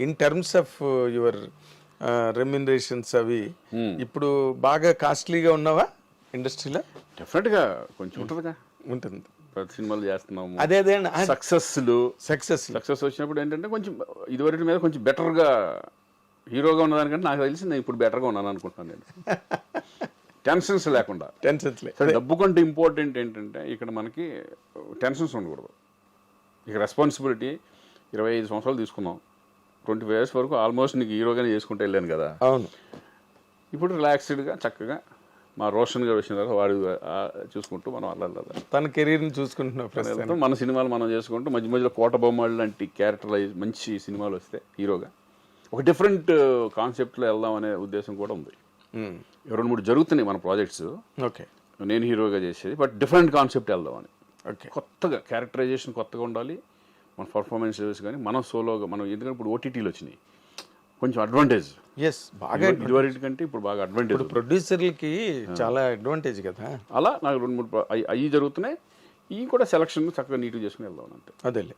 In terms of your remunerations అవి ఇప్పుడు బాగా కాస్ట్లీగా ఉన్నావా ఇండస్ట్రీలో? డెఫినెట్గా కొంచెం ఉంటుందిగా, ఉంటుంది. ప్రతి సినిమాలు చేస్తున్నాము. అదే అదే సక్సెస్ సక్సెస్ వచ్చినప్పుడు ఏంటంటే కొంచెం ఇదివరకు మీద కొంచెం బెటర్గా హీరోగా ఉన్నదానికంటే నాకు తెలిసి నేను ఇప్పుడు బెటర్గా ఉన్నాను అనుకుంటున్నాను నేను. టెన్షన్స్ లేకుండా. టెన్షన్స్ డబ్బు కంటే ఇంపార్టెంట్ ఏంటంటే ఇక్కడ మనకి టెన్షన్స్ ఉండకూడదు. ఇక రెస్పాన్సిబిలిటీ 25 సంవత్సరాలు తీసుకున్నాం, 25 years వరకు ఆల్మోస్ట్ నీకు హీరోగానే చేసుకుంటూ వెళ్ళాను కదా. అవును. ఇప్పుడు రిలాక్స్డ్గా చక్కగా మా రోషన్ గారు వచ్చిన తర్వాత వాడు చూసుకుంటూ మనం అలా తన కెరీర్ని చూసుకుంటున్నాం. మన సినిమాలు మనం చేసుకుంటూ మధ్య మధ్యలో కోట బొమ్మలు లాంటి క్యారెక్టరైజ్ మంచి సినిమాలు వస్తే హీరోగా ఒక డిఫరెంట్ కాన్సెప్ట్లో వెళ్దాం అనే ఉద్దేశం కూడా ఉంది. 2-3 జరుగుతున్నాయి మన ప్రాజెక్ట్స్. ఓకే, నేను హీరోగా చేసేది, బట్ డిఫరెంట్ కాన్సెప్ట్ వెళ్దామని. ఓకే, కొత్తగా క్యారెక్టరైజేషన్ కొత్తగా ఉండాలి, మన పర్ఫార్మెన్సెస్ కానీ మనం సోలోగా మనం, ఎందుకంటే ఇప్పుడు ఓటీటీలు వచ్చినాయి కొంచెం అడ్వాంటేజ్. ఎస్, బాగా ఇదివరకు కంటే ఇప్పుడు బాగా అడ్వాంటేజ్. ప్రొడ్యూసర్లకి చాలా అడ్వాంటేజ్ కదా. అలా నాకు 2-3 అవి జరుగుతున్నాయి. ఇవి కూడా సెలక్షన్ చక్కగా నీట్గా చేసుకుని వెళ్దాం అంతే. అదేలే.